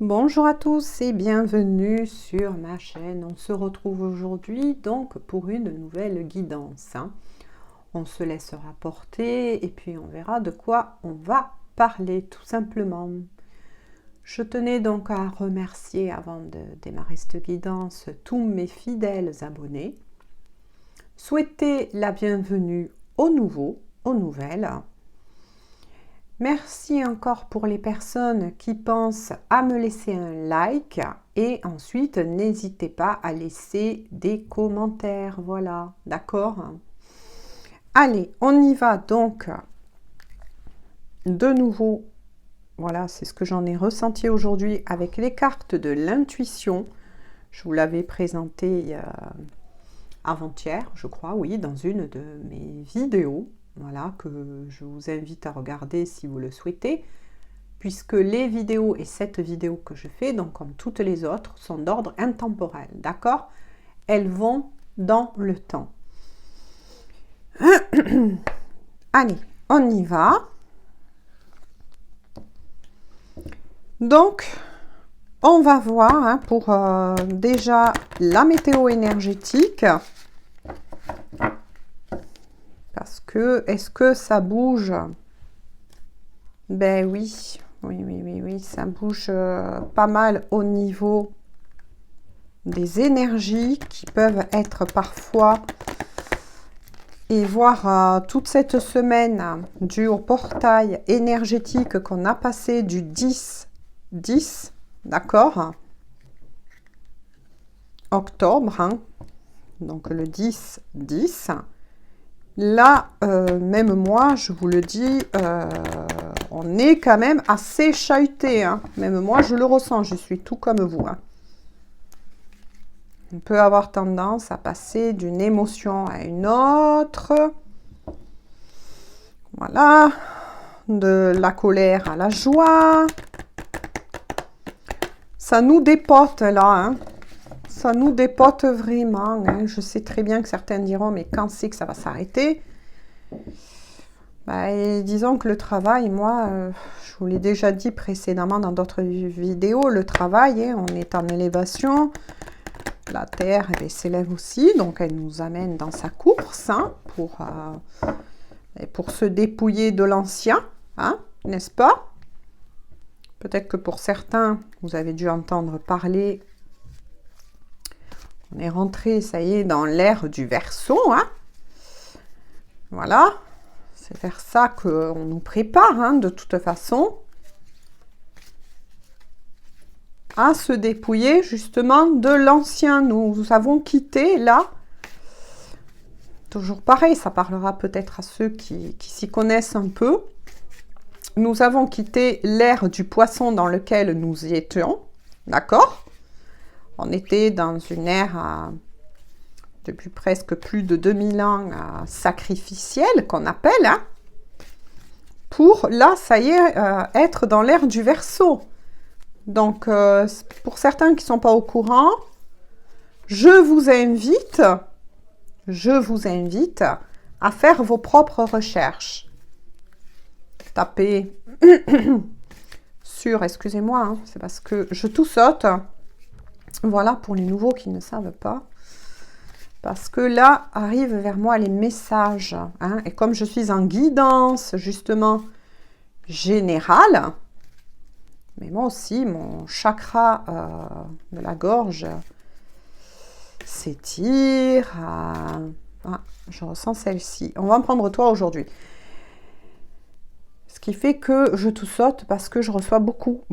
Bonjour à tous et bienvenue sur ma chaîne. On se retrouve aujourd'hui donc pour une nouvelle guidance. On se laissera porter et puis on verra de quoi on va parler tout simplement. Je tenais donc à remercier avant de démarrer cette guidance tous mes fidèles abonnés. Souhaiter la bienvenue aux nouveaux, aux nouvelles. Merci encore pour les personnes qui pensent à me laisser un like et ensuite n'hésitez pas à laisser des commentaires. Voilà, d'accord? Allez, on y va donc de nouveau. Voilà, c'est ce que j'en ai ressenti aujourd'hui avec les cartes de l'intuition. Je vous l'avais présenté avant-hier, je crois, oui, dans une de mes vidéos. Voilà, que je vous invite à regarder si vous le souhaitez, puisque les vidéos et cette vidéo que je fais, donc comme toutes les autres, sont d'ordre intemporel, d'accord? Elles vont dans le temps. Allez, on y va. Donc, on va voir pour déjà la météo énergétique. Parce que, est-ce que ça bouge? Ben oui, oui, ça bouge pas mal au niveau des énergies qui peuvent être parfois, et voir toute cette semaine due au portail énergétique qu'on a passé du 10, d'accord? Octobre, donc le 10. Là, même moi, je vous le dis, on est quand même assez chahuté. Même moi, je le ressens, je suis tout comme vous. On peut avoir tendance à passer d'une émotion à une autre. Voilà. De la colère à la joie. Ça nous dépote là. Ça nous dépote vraiment. Je sais très bien que certains diront, mais quand c'est que ça va s'arrêter? Et disons que le travail, moi, je vous l'ai déjà dit précédemment dans d'autres vidéos, le travail, on est en élévation. La Terre, elle s'élève aussi, donc elle nous amène dans sa course pour se dépouiller de l'ancien, n'est-ce pas? Peut-être que pour certains, vous avez dû entendre parler. On est rentré, ça y est, dans l'ère du Verseau. Voilà. C'est vers ça qu'on nous prépare, de toute façon. À se dépouiller, justement, de l'ancien. Nous avons quitté, là. Toujours pareil, ça parlera peut-être à ceux qui s'y connaissent un peu. Nous avons quitté l'ère du poisson dans lequel nous y étions. D'accord ? On était dans une ère, depuis presque plus de 2000 ans, sacrificielle, qu'on appelle, pour, là, ça y est, être dans l'ère du Verseau. Donc, pour certains qui ne sont pas au courant, je vous invite à faire vos propres recherches. Tapez sur, excusez-moi, c'est parce que je tout saute. Voilà, pour les nouveaux qui ne savent pas. Parce que là, arrivent vers moi les messages. Et comme je suis en guidance, justement, générale, mais moi aussi, mon chakra de la gorge s'étire. Je ressens celle-ci. On va en prendre toi aujourd'hui. Ce qui fait que je tout saute parce que je reçois beaucoup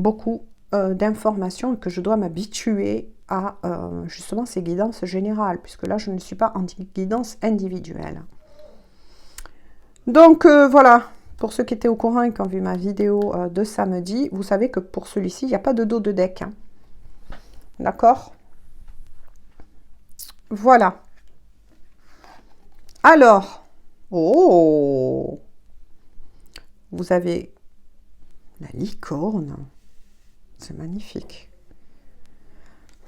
d'informations et que je dois m'habituer à justement ces guidances générales, puisque là, je ne suis pas en guidance individuelle. Donc, voilà. Pour ceux qui étaient au courant et qui ont vu ma vidéo de samedi, vous savez que pour celui-ci, il n'y a pas de dos de deck. D'accord? Voilà. Alors, vous avez la licorne. C'est magnifique.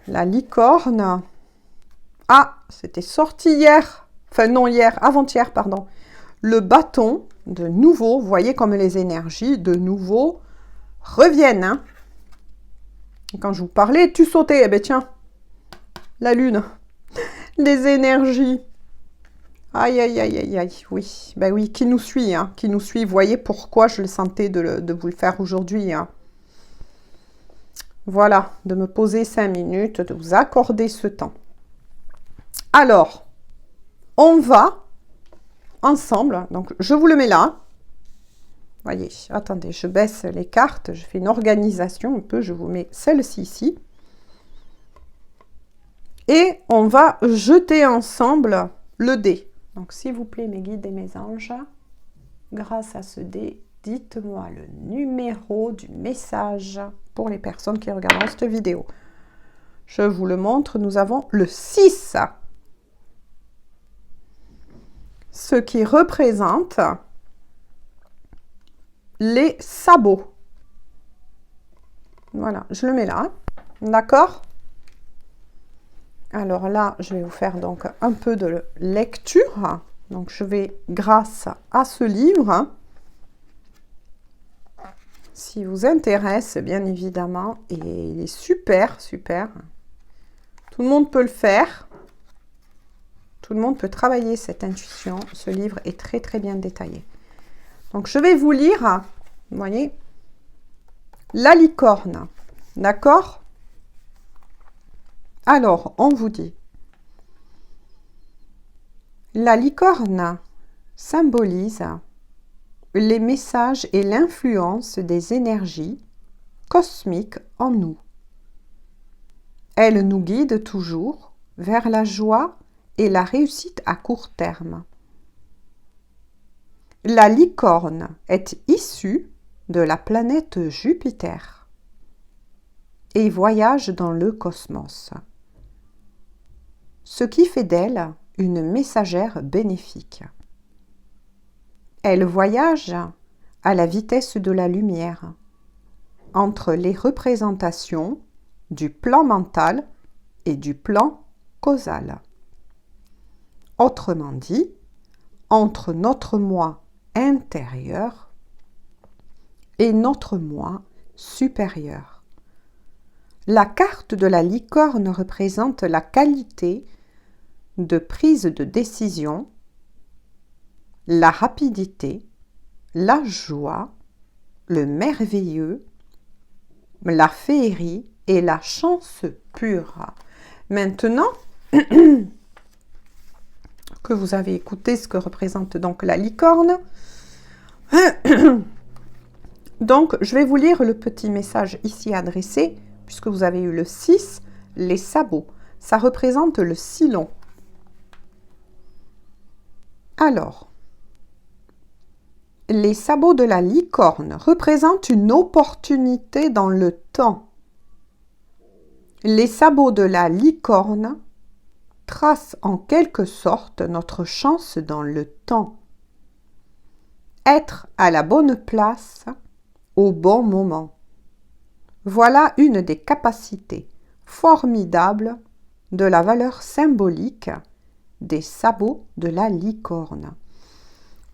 La licorne. C'était sorti hier. Enfin, non, avant-hier, pardon. Le bâton, de nouveau, vous voyez comme les énergies, de nouveau, reviennent. Quand je vous parlais, tu sautais. Eh bien, tiens, la lune, les énergies. Aïe, aïe, aïe, aïe, aïe, oui. Ben oui, qui nous suit, hein, qui nous suit. Vous voyez pourquoi je le sentais de vous le faire aujourd'hui. Hein. Voilà, de me poser 5 minutes, de vous accorder ce temps. Alors, on va ensemble. Donc, je vous le mets là. Voyez, attendez, je baisse les cartes. Je fais une organisation un peu. Je vous mets celle-ci ici. Et on va jeter ensemble le dé. Donc, s'il vous plaît, mes guides et mes anges, grâce à ce dé, dites-moi le numéro du message pour les personnes qui regardent cette vidéo. Je vous le montre, nous avons le 6. Ce qui représente les sabots. Voilà, je le mets là. D'accord ? Alors là, je vais vous faire donc un peu de lecture. Donc, je vais, grâce à ce livre, s'il vous intéresse, bien évidemment, et il est super, super. Tout le monde peut le faire. Tout le monde peut travailler cette intuition. Ce livre est très, très bien détaillé. Donc, je vais vous lire, vous voyez, la licorne. D'accord ? Alors, on vous dit, la licorne symbolise les messages et l'influence des énergies cosmiques en nous. Elle nous guide toujours vers la joie et la réussite à court terme. La licorne est issue de la planète Jupiter et voyage dans le cosmos, ce qui fait d'elle une messagère bénéfique. Elle voyage à la vitesse de la lumière, entre les représentations du plan mental et du plan causal. Autrement dit, entre notre moi intérieur et notre moi supérieur. La carte de la licorne représente la qualité de prise de décision, la rapidité, la joie, le merveilleux, la féerie et la chance pure. Maintenant que vous avez écouté ce que représente donc la licorne, donc je vais vous lire le petit message ici adressé, puisque vous avez eu le 6, les sabots. Ça représente le silon. Alors, les sabots de la licorne représentent une opportunité dans le temps. Les sabots de la licorne tracent en quelque sorte notre chance dans le temps. Être à la bonne place au bon moment. Voilà une des capacités formidables de la valeur symbolique des sabots de la licorne.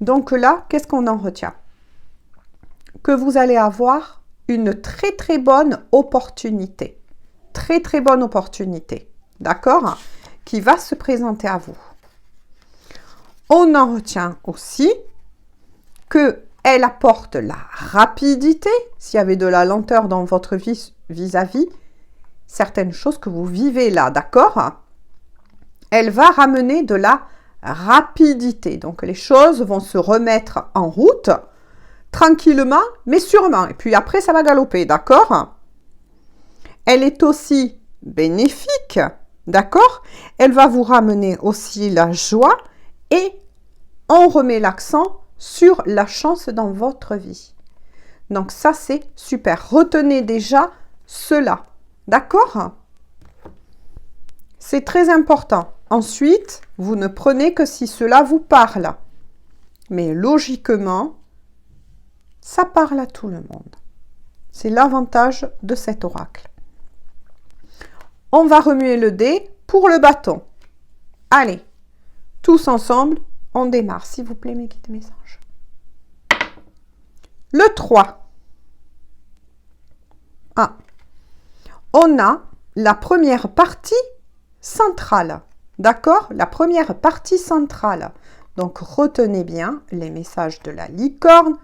Donc là, qu'est-ce qu'on en retient? Que vous allez avoir une très très bonne opportunité. Très très bonne opportunité. D'accord? Qui va se présenter à vous. On en retient aussi que elle apporte la rapidité. S'il y avait de la lenteur dans votre vie vis-à-vis certaines choses que vous vivez là, d'accord? Elle va ramener de la rapidité. Donc, les choses vont se remettre en route tranquillement, mais sûrement. Et puis après, ça va galoper, d'accord? Elle est aussi bénéfique, d'accord? Elle va vous ramener aussi la joie et on remet l'accent sur la chance dans votre vie. Donc, ça, c'est super. Retenez déjà cela, d'accord? C'est très important. Ensuite, vous ne prenez que si cela vous parle. Mais logiquement, ça parle à tout le monde. C'est l'avantage de cet oracle. On va remuer le dé pour le bâton. Allez, tous ensemble, on démarre. S'il vous plaît, mes guides et mes anges. Le 3. Ah. on a la première partie centrale. D'accord? La première partie centrale. Donc, retenez bien les messages de la licorne.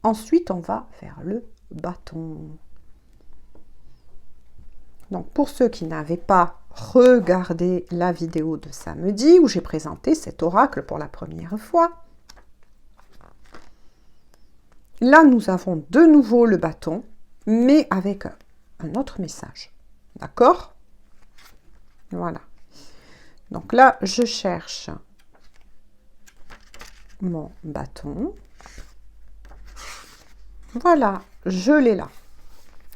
Ensuite, on va vers le bâton. Donc, pour ceux qui n'avaient pas regardé la vidéo de samedi où j'ai présenté cet oracle pour la première fois, là, nous avons de nouveau le bâton, mais avec un autre message. D'accord? Voilà. Donc là, je cherche mon bâton. Voilà, je l'ai là.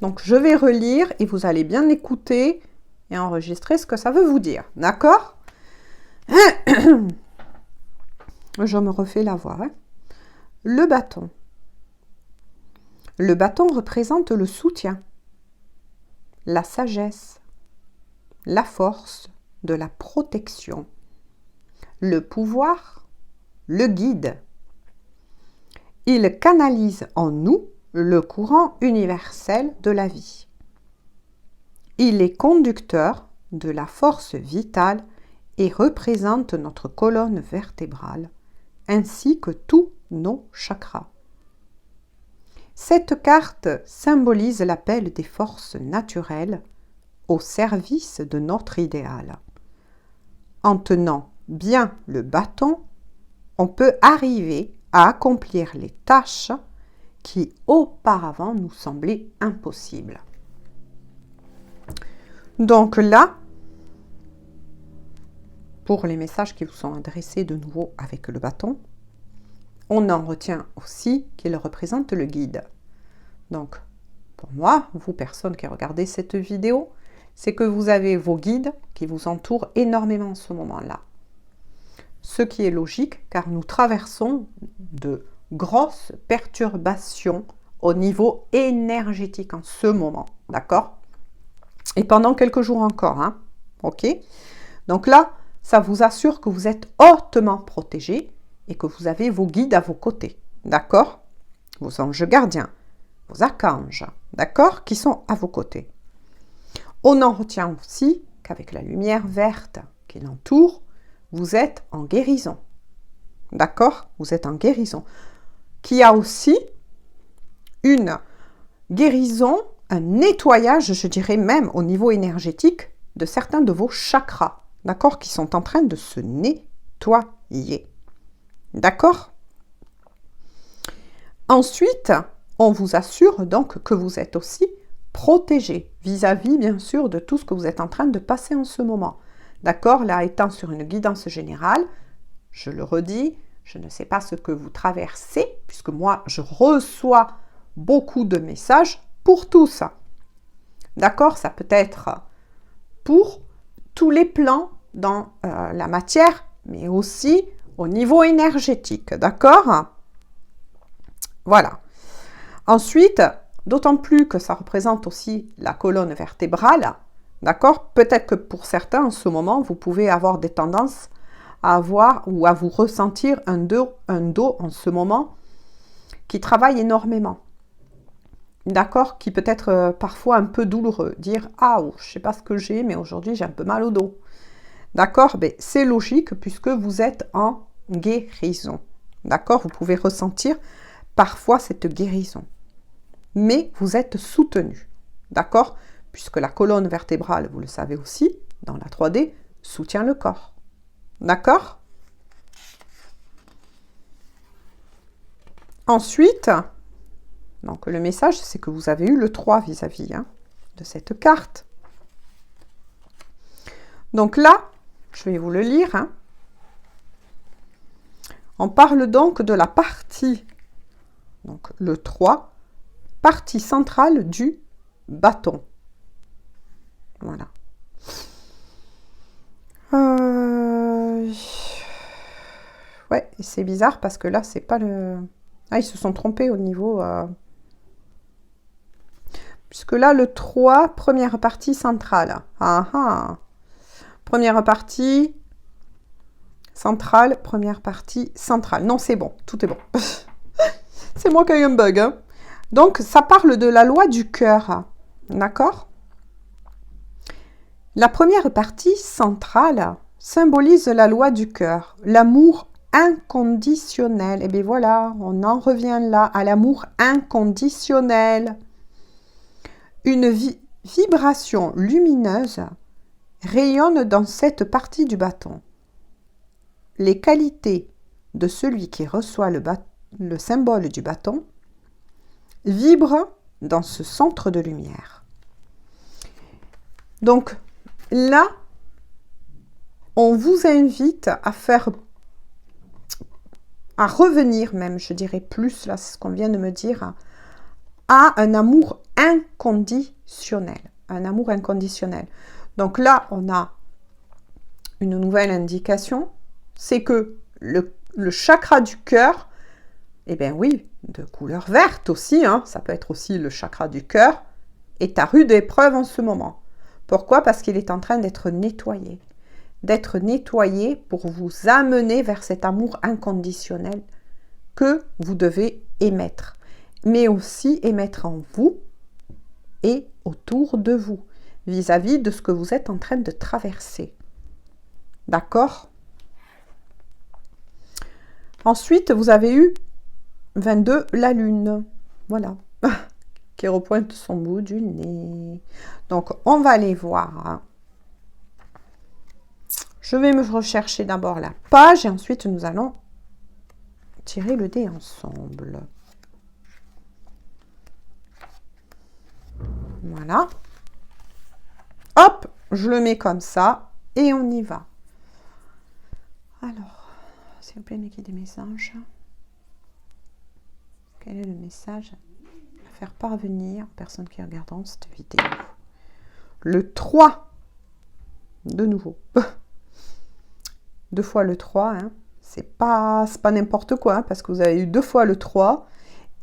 Donc, je vais relire et vous allez bien écouter et enregistrer ce que ça veut vous dire. D'accord? Je me refais la voix. Hein. Le bâton. Le bâton représente le soutien, la sagesse, la force, de la protection, le pouvoir, le guide. Il canalise en nous le courant universel de la vie. Il est conducteur de la force vitale et représente notre colonne vertébrale, ainsi que tous nos chakras. Cette carte symbolise l'appel des forces naturelles au service de notre idéal. En tenant bien le bâton, on peut arriver à accomplir les tâches qui auparavant nous semblaient impossibles. Donc là, pour les messages qui vous sont adressés de nouveau avec le bâton, on en retient aussi qu'il représente le guide. Donc, pour moi, vous personnes qui regardez cette vidéo, c'est que vous avez vos guides qui vous entourent énormément en ce moment-là. Ce qui est logique, car nous traversons de grosses perturbations au niveau énergétique en ce moment, d'accord? Et pendant quelques jours encore, hein? Ok? Donc là, ça vous assure que vous êtes hautement protégé et que vous avez vos guides à vos côtés, d'accord? Vos anges gardiens, vos archanges, d'accord? Qui sont à vos côtés. On en retient aussi qu'avec la lumière verte qui l'entoure, vous êtes en guérison. D'accord? Vous êtes en guérison. Qui a aussi une guérison, un nettoyage, je dirais même au niveau énergétique, de certains de vos chakras. D'accord? Qui sont en train de se nettoyer. D'accord? Ensuite, on vous assure donc que vous êtes aussi protégé vis-à-vis, bien sûr, de tout ce que vous êtes en train de passer en ce moment. D'accord? Là, étant sur une guidance générale, je le redis, je ne sais pas ce que vous traversez, puisque moi, je reçois beaucoup de messages pour tout ça. D'accord? Ça peut être pour tous les plans dans la matière, mais aussi au niveau énergétique. D'accord? Voilà. Ensuite, d'autant plus que ça représente aussi la colonne vertébrale, d'accord? Peut-être que pour certains, en ce moment, vous pouvez avoir des tendances à avoir ou à vous ressentir un dos en ce moment qui travaille énormément. D'accord? Qui peut être parfois un peu douloureux. Dire « Ah, je ne sais pas ce que j'ai, mais aujourd'hui j'ai un peu mal au dos. » D'accord? Ben, c'est logique puisque vous êtes en guérison. D'accord? Vous pouvez ressentir parfois cette guérison. Mais vous êtes soutenu. D'accord? Puisque la colonne vertébrale, vous le savez aussi, dans la 3D, soutient le corps. D'accord? Ensuite, donc le message, c'est que vous avez eu le 3 vis-à-vis de cette carte. Donc là, je vais vous le lire. Hein. On parle donc de la partie, donc le 3, partie centrale du bâton. Voilà. Ouais, c'est bizarre parce que là, c'est pas le... Ah, ils se sont trompés au niveau... Puisque là, le 3, première partie centrale. Ah ah. Première partie centrale, première partie centrale. Non, c'est bon, tout est bon. C'est moi qui ai eu un bug. Hein. Donc, ça parle de la loi du cœur. D'accord? La première partie centrale symbolise la loi du cœur, l'amour inconditionnel. Et bien voilà, on en revient là à l'amour inconditionnel. Une vibration lumineuse rayonne dans cette partie du bâton. Les qualités de celui qui reçoit le symbole du bâton vibrent dans ce centre de lumière. Donc là, on vous invite à revenir même, je dirais plus, là c'est ce qu'on vient de me dire, à un amour inconditionnel. Un amour inconditionnel. Donc là, on a une nouvelle indication, c'est que le chakra du cœur, eh bien oui, de couleur verte aussi, hein, ça peut être aussi le chakra du cœur, est à rude épreuve en ce moment. Pourquoi? Parce qu'il est en train d'être nettoyé. D'être nettoyé pour vous amener vers cet amour inconditionnel que vous devez émettre. Mais aussi émettre en vous et autour de vous, vis-à-vis de ce que vous êtes en train de traverser. D'accord? Ensuite, vous avez eu 22, la lune. Voilà. Qui repointe son bout du nez. Donc, on va aller voir. Hein. Je vais me rechercher d'abord la page et ensuite nous allons tirer le dé ensemble. Voilà. Hop, je le mets comme ça et on y va. Alors, s'il vous plaît, mettez des messages. Quel est le message à faire parvenir aux personnes qui regarderont cette vidéo? Le 3, de nouveau. 2 fois le 3, hein. C'est pas n'importe quoi, hein, parce que vous avez eu 2 fois le 3,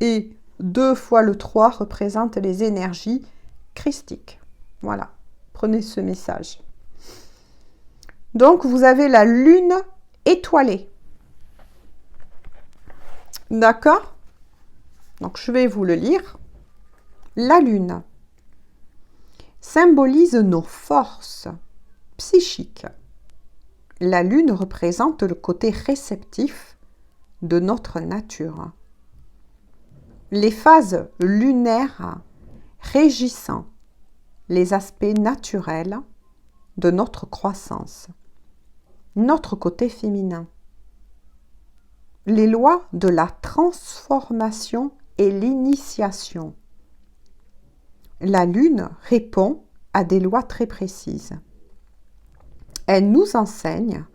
et 2 fois le 3 représente les énergies christiques. Voilà, prenez ce message. Donc, vous avez la lune étoilée. D'accord? Donc, je vais vous le lire. La lune symbolise nos forces psychiques. La lune représente le côté réceptif de notre nature. Les phases lunaires régissant les aspects naturels de notre croissance, notre côté féminin. Les lois de la transformation et l'initiation. La lune répond à des lois très précises. Elle nous enseigne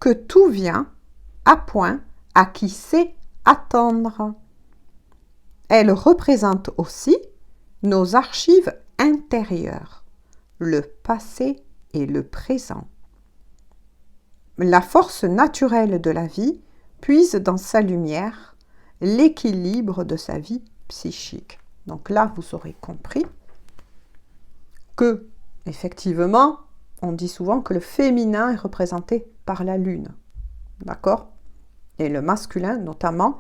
que tout vient à point à qui sait attendre. Elle représente aussi nos archives intérieures, le passé et le présent. La force naturelle de la vie puise dans sa lumière l'équilibre de sa vie psychique. Donc là, vous aurez compris que, effectivement, on dit souvent que le féminin est représenté par la lune. D'accord? Et le masculin, notamment,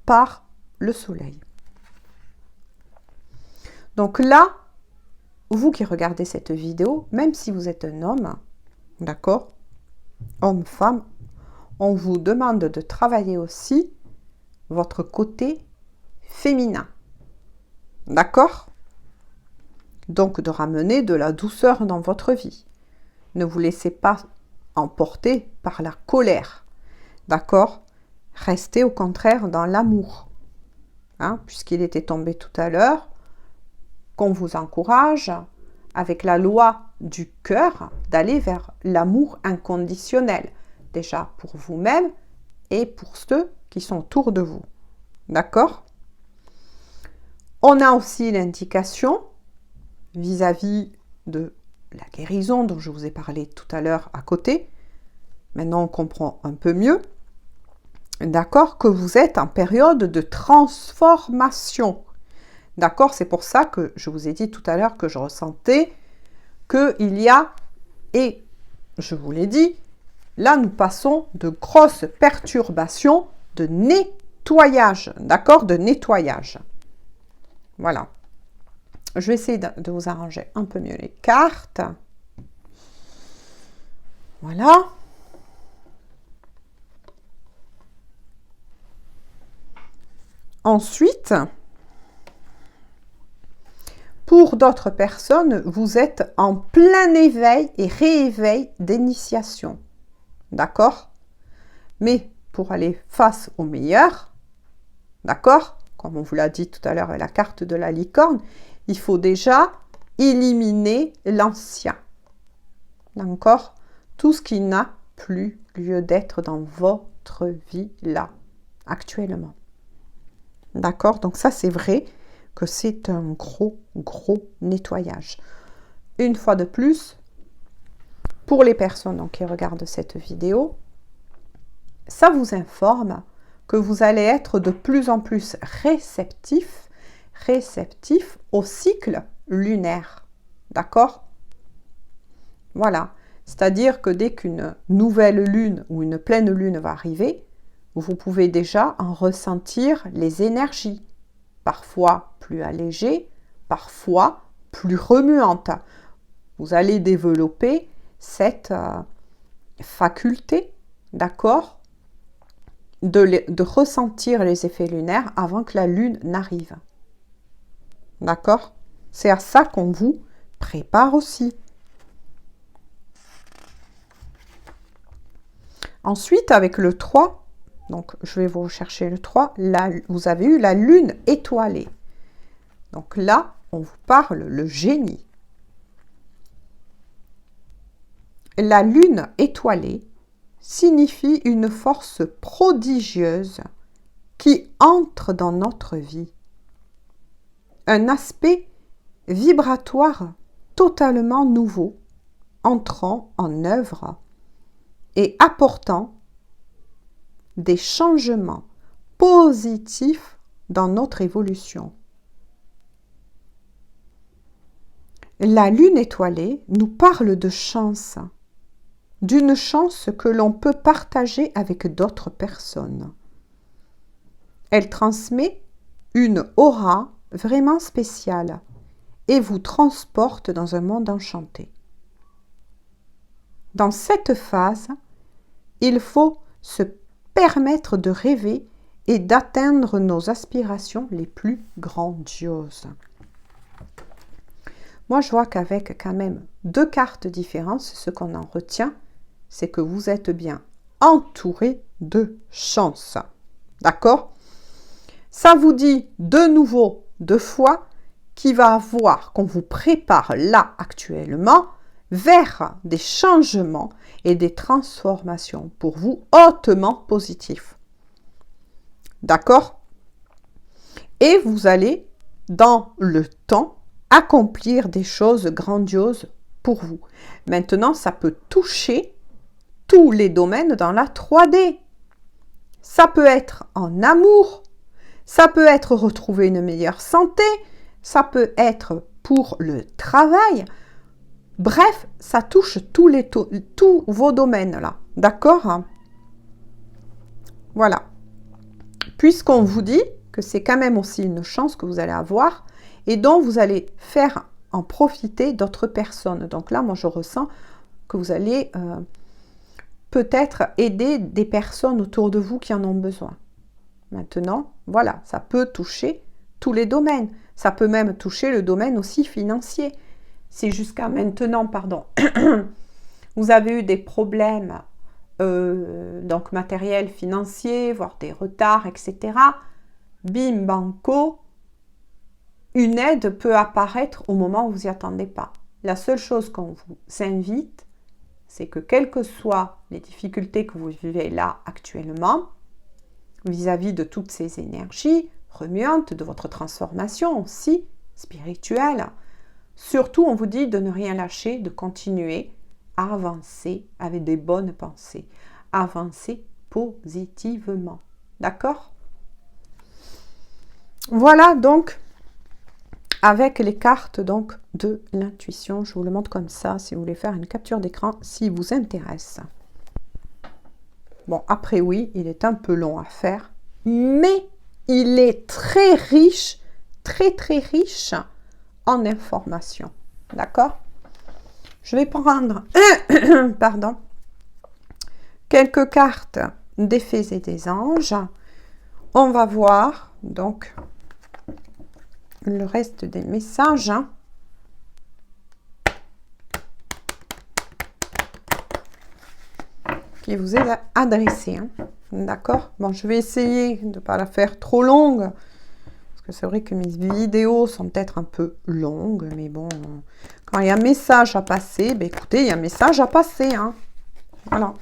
par le soleil. Donc là, vous qui regardez cette vidéo, même si vous êtes un homme, d'accord? Homme, femme, on vous demande de travailler aussi votre côté féminin. D'accord? Donc de ramener de la douceur dans votre vie. Ne vous laissez pas emporter par la colère. D'accord? Restez au contraire dans l'amour. Hein, puisqu'il était tombé tout à l'heure, qu'on vous encourage, avec la loi du cœur, d'aller vers l'amour inconditionnel. Déjà pour vous-même et pour ceux qui sont autour de vous. D'accord? On a aussi l'indication vis-à-vis de la guérison dont je vous ai parlé tout à l'heure à côté. Maintenant, on comprend un peu mieux. D'accord? Que vous êtes en période de transformation. D'accord? C'est pour ça que je vous ai dit tout à l'heure que je ressentais qu'il y a, et je vous l'ai dit, là nous passons de grosses perturbations de nettoyage. D'accord? De nettoyage. Voilà. Je vais essayer de vous arranger un peu mieux les cartes. Voilà. Ensuite, pour d'autres personnes, vous êtes en plein éveil et rééveil d'initiation. D'accord? Mais pour aller face au meilleur, d'accord? Comme on vous l'a dit tout à l'heure avec la carte de la licorne, il faut déjà éliminer l'ancien. D'accord? Tout ce qui n'a plus lieu d'être dans votre vie là, actuellement. D'accord? Donc ça, c'est vrai que c'est un gros nettoyage. Une fois de plus, pour les personnes donc, qui regardent cette vidéo, ça vous informe que vous allez être de plus en plus réceptif au cycle lunaire. D'accord? Voilà. C'est-à-dire que dès qu'une nouvelle lune ou une pleine lune va arriver, vous pouvez déjà en ressentir les énergies. Parfois plus allégées, parfois plus remuantes. Vous allez développer cette faculté, d'accord, de ressentir les effets lunaires avant que la lune n'arrive. D'accord? C'est à ça qu'on vous prépare aussi. Ensuite, avec le 3, donc je vais vous rechercher le 3, là, vous avez eu la lune étoilée. Donc là, on vous parle le génie. La lune étoilée signifie une force prodigieuse qui entre dans notre vie. Un aspect vibratoire totalement nouveau, entrant en œuvre et apportant des changements positifs dans notre évolution. La lune étoilée nous parle de chance, d'une chance que l'on peut partager avec d'autres personnes. Elle transmet une aura vraiment spéciale et vous transporte dans un monde enchanté. Dans cette phase, il faut se permettre de rêver et d'atteindre nos aspirations les plus grandioses. Moi, je vois qu'avec quand même 2 cartes différentes, ce qu'on en retient, c'est que vous êtes bien entouré de chance. D'accord? Ça vous dit de nouveau 2 fois qu'il va avoir, qu'on vous prépare là actuellement, vers des changements et des transformations pour vous hautement positifs. D'accord? Et vous allez, dans le temps, accomplir des choses grandioses pour vous. Maintenant, ça peut toucher tous les domaines dans la 3D. Ça peut être en amour, ça peut être retrouver une meilleure santé, ça peut être pour le travail. Bref, ça touche tous vos domaines là. D'accord? Voilà. Puisqu'on vous dit que c'est quand même aussi une chance que vous allez avoir et dont vous allez faire en profiter d'autres personnes. Donc là, moi, je ressens que vous allez peut-être aider des personnes autour de vous qui en ont besoin. Maintenant, voilà, ça peut toucher tous les domaines. Ça peut même toucher le domaine aussi financier. Si jusqu'à maintenant, vous avez eu des problèmes donc matériels, financiers, voire des retards, etc. Bim, banco, une aide peut apparaître au moment où vous n'y attendez pas. La seule chose qu'on vous invite, c'est que quelles que soient les difficultés que vous vivez là actuellement, vis-à-vis de toutes ces énergies remuantes, de votre transformation aussi spirituelle, surtout on vous dit de ne rien lâcher, de continuer à avancer avec des bonnes pensées, avancer positivement. D'accord? Voilà donc avec les cartes donc de l'intuition. Je vous le montre comme ça si vous voulez faire une capture d'écran si vous intéresse. Bon, après oui, il est un peu long à faire, mais il est très riche, très riche en informations. D'accord? Je vais prendre, pardon, quelques cartes des fées et des anges. On va voir donc le reste des messages. Qui vous est adressé. Hein. D'accord? Bon, je vais essayer de ne pas la faire trop longue. Parce que c'est vrai que mes vidéos sont peut-être un peu longues. Mais bon, quand il y a un message à passer, ben écoutez, il y a un message à passer. Hein. Voilà.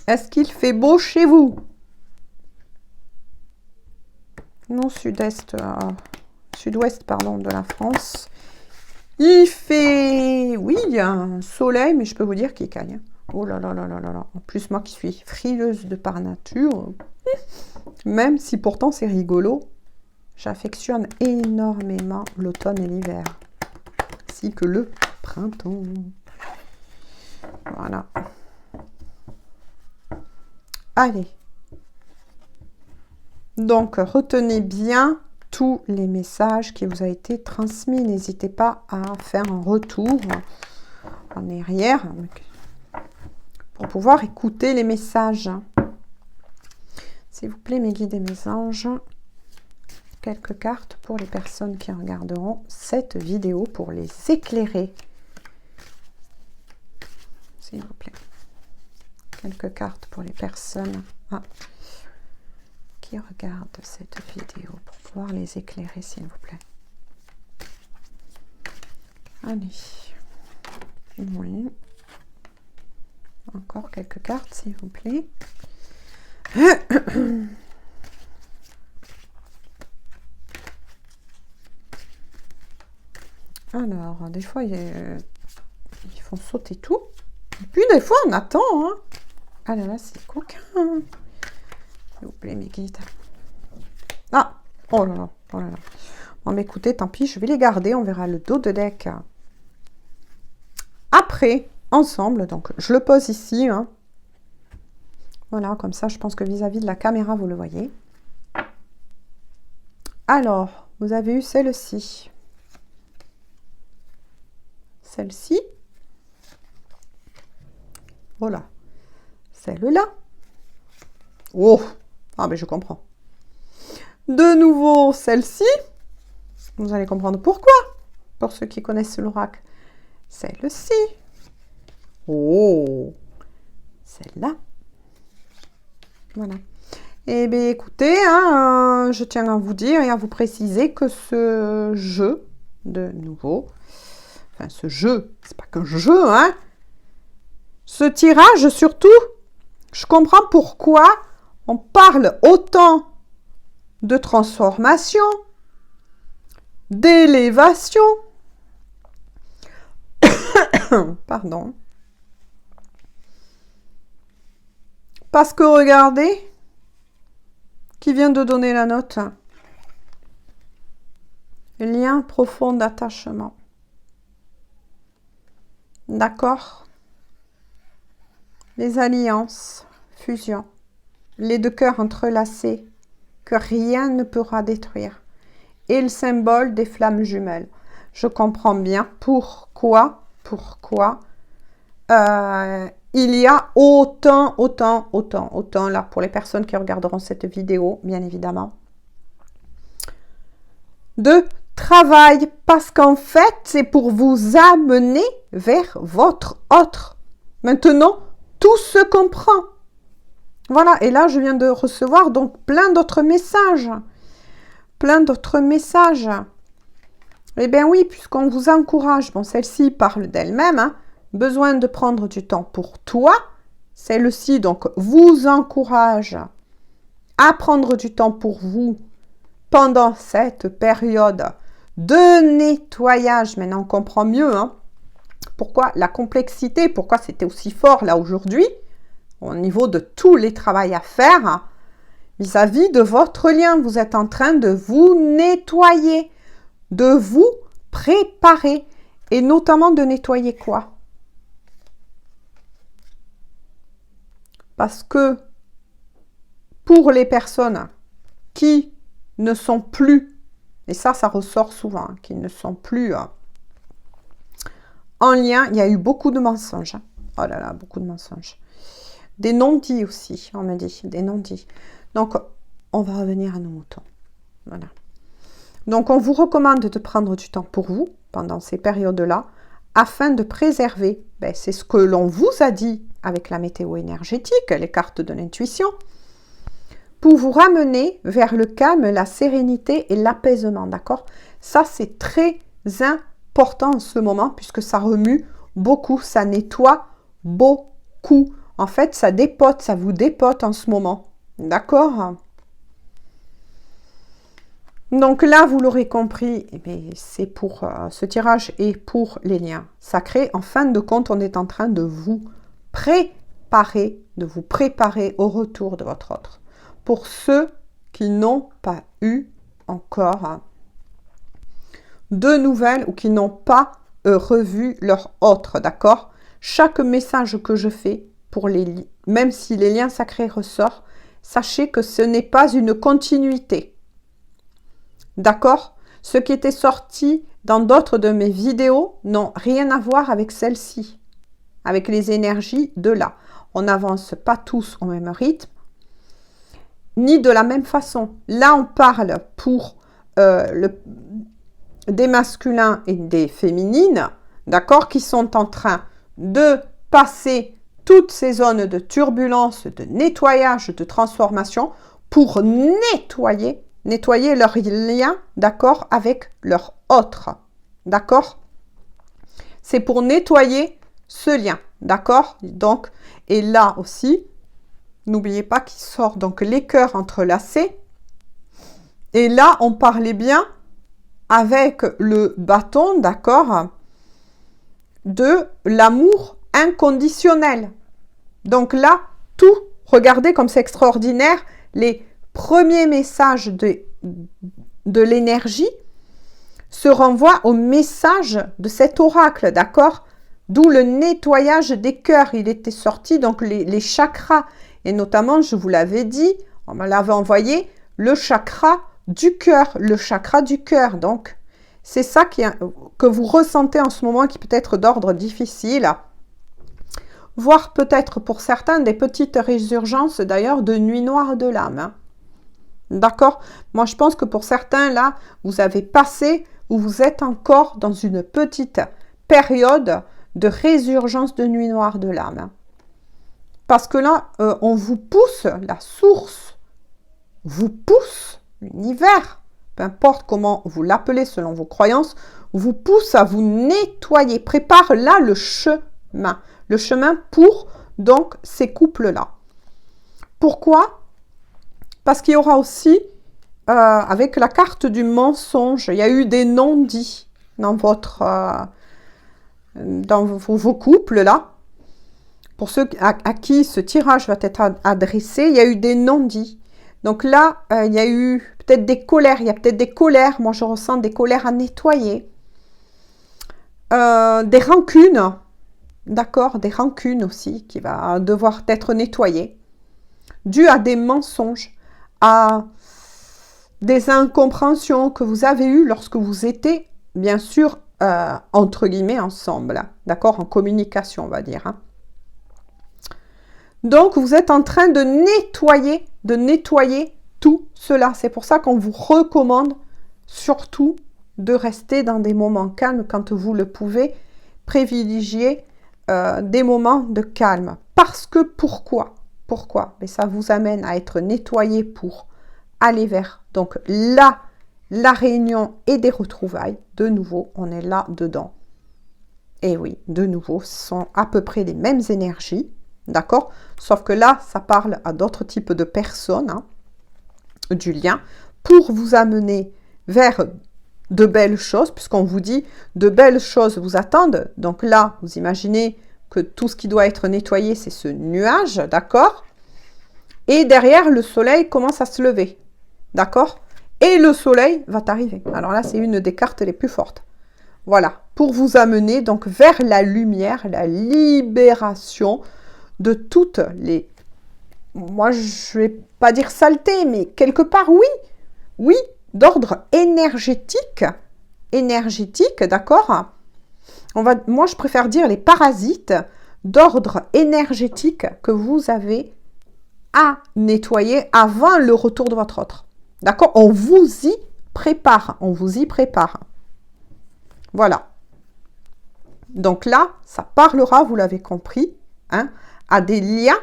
Est-ce qu'il fait beau chez vous? Non, sud-est, sud-ouest, pardon, de la France. Il fait... Oui, il y a un soleil, mais je peux vous dire qu'il caille. Oh là là là là là là. En plus, moi qui suis frileuse de par nature, même si pourtant c'est rigolo, j'affectionne énormément l'automne et l'hiver. Ainsi que le printemps. Voilà. Allez. Donc, retenez bien tous les messages qui vous ont été transmis. N'hésitez pas à faire un retour en arrière pour pouvoir écouter les messages. S'il vous plaît, mes guides et mes anges, quelques cartes pour les personnes qui regarderont cette vidéo pour les éclairer. S'il vous plaît. Quelques cartes pour les personnes qui regardent cette vidéo pour pouvoir les éclairer, s'il vous plaît. Allez. Oui. Encore quelques cartes, s'il vous plaît. Alors, des fois, ils font sauter tout. Et puis, des fois, on attend. Hein. Ah là là, c'est coquin. S'il vous plaît, mes guides. Ah, oh là là, oh là là. Bon, mais écoutez, tant pis, je vais les garder. On verra le dos de deck après, ensemble. Donc, je le pose ici. Hein. Voilà, comme ça, je pense que vis-à-vis de la caméra, vous le voyez. Alors, vous avez eu celle-ci. Celle-ci. Voilà. Celle-là. Oh! Ah, mais je comprends. De nouveau, celle-ci. Vous allez comprendre pourquoi. Pour ceux qui connaissent l'oracle. Celle-ci. Oh! Celle-là. Voilà. Eh bien, écoutez, hein, je tiens à vous dire et à vous préciser que ce jeu, de nouveau, enfin, ce jeu, c'est pas qu'un jeu, hein. Ce tirage, surtout, je comprends pourquoi on parle autant de transformation, d'élévation, pardon, parce que regardez, qui vient de donner la note, lien profond d'attachement, d'accord, les alliances, fusion, les deux cœurs entrelacés, que rien ne pourra détruire. Et le symbole des flammes jumelles. Je comprends bien pourquoi il y a autant, là, pour les personnes qui regarderont cette vidéo, bien évidemment, de travail. Parce qu'en fait, c'est pour vous amener vers votre autre. Maintenant, tout se comprend. Voilà, et là, je viens de recevoir donc plein d'autres messages. Eh bien oui, puisqu'on vous encourage, bon, celle-ci parle d'elle-même, hein, besoin de prendre du temps pour toi. Celle-ci, donc, vous encourage à prendre du temps pour vous pendant cette période de nettoyage. Maintenant, on comprend mieux hein, pourquoi la complexité, pourquoi c'était aussi fort là aujourd'hui, au niveau de tous les travaux à faire, vis-à-vis de votre lien. Vous êtes en train de vous nettoyer, de vous préparer, et notamment de nettoyer quoi? Parce que pour les personnes qui ne sont plus, et ça ressort souvent, qui ne sont plus en lien, il y a eu beaucoup de mensonges. Oh là là, beaucoup de mensonges. Des non-dits aussi, on me dit, des non-dits. Donc, on va revenir à nos moutons. Voilà. Donc, on vous recommande de prendre du temps pour vous, pendant ces périodes-là, afin de préserver, c'est ce que l'on vous a dit avec la météo énergétique, les cartes de l'intuition, pour vous ramener vers le calme, la sérénité et l'apaisement, d'accord? Ça, c'est très important en ce moment, puisque ça remue beaucoup, ça nettoie beaucoup. En fait, ça dépote, ça vous dépote en ce moment, d'accord? Donc là, vous l'aurez compris, c'est pour ce tirage et pour les liens sacrés. En fin de compte, on est en train de vous préparer au retour de votre autre. Pour ceux qui n'ont pas eu encore de nouvelles ou qui n'ont pas revu leur autre, d'accord? Chaque message que je fais, même si les liens sacrés ressortent, sachez que ce n'est pas une continuité. D'accord? Ce qui était sorti dans d'autres de mes vidéos n'ont rien à voir avec celle-ci, avec les énergies de là. On n'avance pas tous au même rythme, ni de la même façon. Là, on parle pour des masculins et des féminines, d'accord, qui sont en train de passer toutes ces zones de turbulence, de nettoyage, de transformation, pour nettoyer leur lien, d'accord, avec leur autre, d'accord? C'est pour nettoyer ce lien, d'accord? Donc, et là aussi, n'oubliez pas qu'il sort donc les cœurs entrelacés. Et là, on parlait bien avec le bâton, d'accord, de l'amour inconditionnel. Donc là, tout, regardez comme c'est extraordinaire, les premiers messages de l'énergie se renvoient au message de cet oracle, d'accord? D'où le nettoyage des cœurs, il était sorti, donc les chakras, et notamment, je vous l'avais dit, on me l'avait envoyé, le chakra du cœur, donc c'est ça que vous ressentez en ce moment, qui peut être d'ordre difficile, voire peut-être pour certains des petites résurgences d'ailleurs de nuit noire de l'âme, hein. D'accord? Moi, je pense que pour certains, là, vous avez passé ou vous êtes encore dans une petite période de résurgence de nuit noire de l'âme, hein. Parce que là, on vous pousse, la source vous pousse, l'univers, peu importe comment vous l'appelez selon vos croyances, vous pousse à vous nettoyer, prépare là le chemin pour donc ces couples-là. Pourquoi? Parce qu'il y aura aussi, avec la carte du mensonge, il y a eu des non-dits dans vos couples-là. Pour ceux à qui ce tirage va être adressé, il y a eu des non-dits. Donc là, il y a eu peut-être des colères. Il y a peut-être des colères. Moi, je ressens des colères à nettoyer. Des rancunes. D'accord? Des rancunes aussi qui va devoir être nettoyées. Dû à des mensonges, à des incompréhensions que vous avez eues lorsque vous étiez, bien sûr, entre guillemets, ensemble. D'accord? En communication, on va dire, hein. Donc, vous êtes en train de nettoyer tout cela. C'est pour ça qu'on vous recommande surtout de rester dans des moments calmes quand vous le pouvez. Privilégier des moments de calme. Parce que pourquoi? Mais ça vous amène à être nettoyé pour aller vers donc la réunion et des retrouvailles. De nouveau, on est là dedans. Et oui, de nouveau, ce sont à peu près les mêmes énergies. D'accord? Sauf que là, ça parle à d'autres types de personnes, hein, du lien, pour vous amener vers de belles choses, puisqu'on vous dit de belles choses vous attendent. Donc là, vous imaginez que tout ce qui doit être nettoyé, c'est ce nuage, d'accord? Et derrière, le soleil commence à se lever, d'accord? Et le soleil va arriver. Alors là, c'est une des cartes les plus fortes. Voilà, pour vous amener donc vers la lumière, la libération de toutes les... Moi, je vais pas dire saleté, mais quelque part, oui, d'ordre énergétique, d'accord? Moi, je préfère dire les parasites d'ordre énergétique que vous avez à nettoyer avant le retour de votre autre. D'accord? On vous y prépare. On vous y prépare. Voilà. Donc là, ça parlera, vous l'avez compris, hein, à des liens.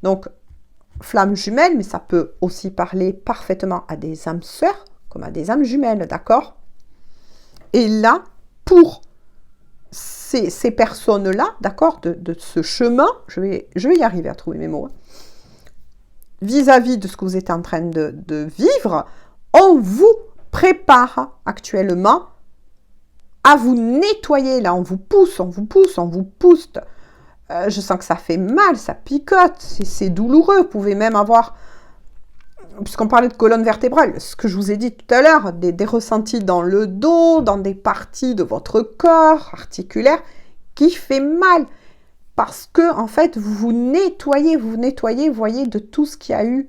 Donc, flammes jumelles, mais ça peut aussi parler parfaitement à des âmes sœurs, comme à des âmes jumelles, d'accord? Et là, pour ces personnes-là, d'accord, de ce chemin, je vais y arriver à trouver mes mots, vis-à-vis de ce que vous êtes en train de vivre, on vous prépare actuellement à vous nettoyer, là, on vous pousse. Je sens que ça fait mal, ça picote, c'est douloureux. Vous pouvez même avoir, puisqu'on parlait de colonne vertébrale, ce que je vous ai dit tout à l'heure, des ressentis dans le dos, dans des parties de votre corps articulaire, qui fait mal. Parce que, en fait, vous vous nettoyez, vous voyez, de tout ce qu'il y a eu,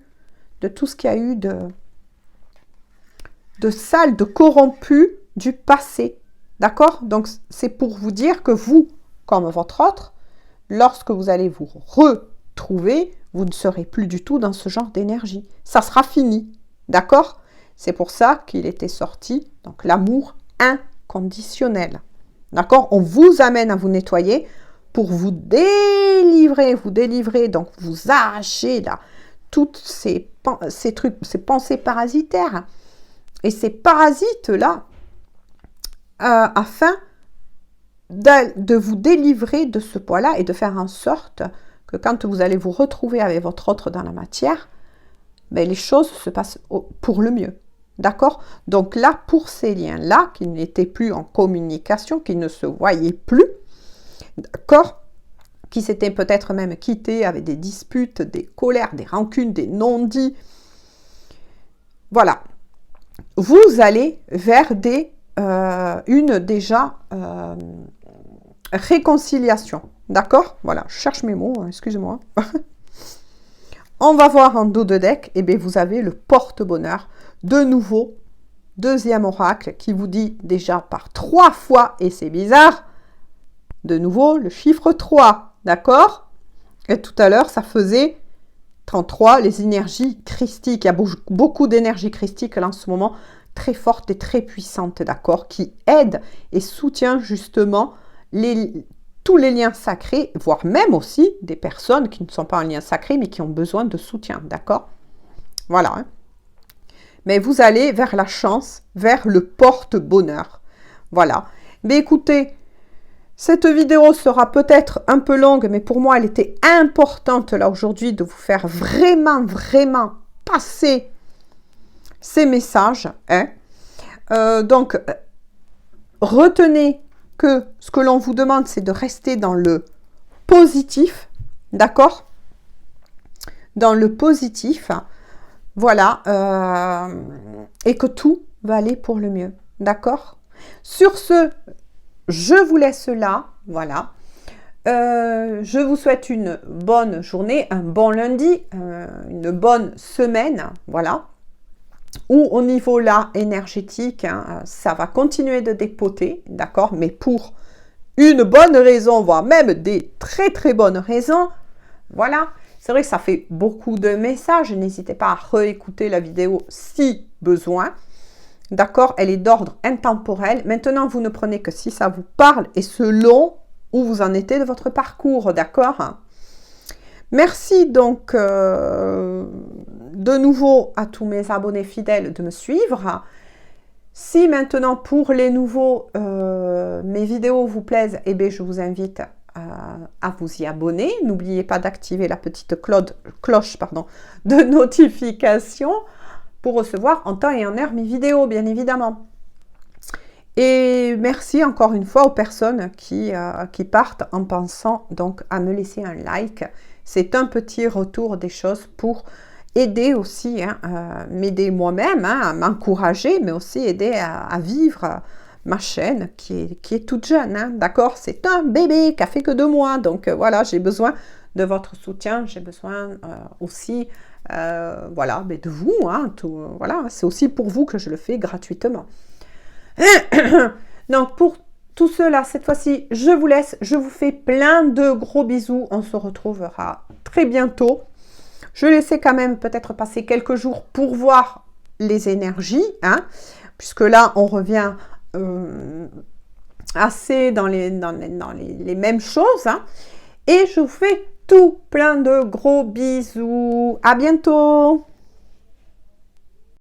de sale, de corrompu du passé. D'accord? Donc, c'est pour vous dire que vous, comme votre autre, lorsque vous allez vous retrouver, vous ne serez plus du tout dans ce genre d'énergie. Ça sera fini. D'accord? C'est pour ça qu'il était sorti, donc l'amour inconditionnel. D'accord? On vous amène à vous nettoyer pour vous délivrer, donc vous arracher là, toutes ces trucs, ces pensées parasitaires. Et ces parasites-là, afin de vous délivrer de ce poids-là et de faire en sorte que quand vous allez vous retrouver avec votre autre dans la matière, ben, les choses se passent pour le mieux. D'accord? Donc là, pour ces liens-là, qui n'étaient plus en communication, qui ne se voyaient plus, d'accord? Qui s'étaient peut-être même quittés avec des disputes, des colères, des rancunes, des non-dits. Voilà. Vous allez vers une réconciliation. D'accord? Voilà, je cherche mes mots, excusez-moi. On va voir en dos de deck, et bien vous avez le porte-bonheur. De nouveau, deuxième oracle qui vous dit déjà par 3 fois, et c'est bizarre, de nouveau le chiffre 3, d'accord? Et tout à l'heure, ça faisait 33, les énergies christiques. Il y a beaucoup d'énergie christique là en ce moment, très forte et très puissante, d'accord? Qui aide et soutient justement tous les liens sacrés, voire même aussi des personnes qui ne sont pas en lien sacré, mais qui ont besoin de soutien, d'accord? Voilà. Hein. Mais vous allez vers la chance, vers le porte-bonheur. Voilà. Mais écoutez, cette vidéo sera peut-être un peu longue, mais pour moi, elle était importante là aujourd'hui de vous faire vraiment passer ces messages. Hein. Donc, retenez que ce que l'on vous demande, c'est de rester dans le positif, d'accord? Dans le positif, voilà, et que tout va aller pour le mieux, d'accord? Sur ce, je vous laisse là, voilà. Je vous souhaite une bonne journée, un bon lundi, une bonne semaine, voilà. Ou au niveau là énergétique, hein, ça va continuer de dépoter, d'accord, mais pour une bonne raison, voire même des très bonnes raisons, voilà. C'est vrai que ça fait beaucoup de messages, n'hésitez pas à réécouter la vidéo si besoin, d'accord, elle est d'ordre intemporel. Maintenant, vous ne prenez que si ça vous parle et selon où vous en étiez de votre parcours, d'accord? Merci donc de nouveau à tous mes abonnés fidèles de me suivre. Si maintenant pour les nouveaux, mes vidéos vous plaisent, eh bien, je vous invite à vous y abonner. N'oubliez pas d'activer la petite cloche de notification pour recevoir en temps et en heure mes vidéos, bien évidemment. Et merci encore une fois aux personnes qui partent en pensant donc à me laisser un like. C'est un petit retour des choses pour aider aussi, hein, m'aider moi-même, hein, à m'encourager, mais aussi aider à vivre ma chaîne qui est toute jeune, hein, d'accord? C'est un bébé qui a fait que 2 mois, donc voilà, j'ai besoin de votre soutien, j'ai besoin aussi, voilà, mais de vous, hein, voilà, c'est aussi pour vous que je le fais gratuitement. Donc, pour tout cela, cette fois-ci, je vous laisse. Je vous fais plein de gros bisous. On se retrouvera très bientôt. Je laissais quand même peut-être passer quelques jours pour voir les énergies, hein, puisque là, on revient assez dans les mêmes choses. Hein, et je vous fais tout plein de gros bisous. À bientôt!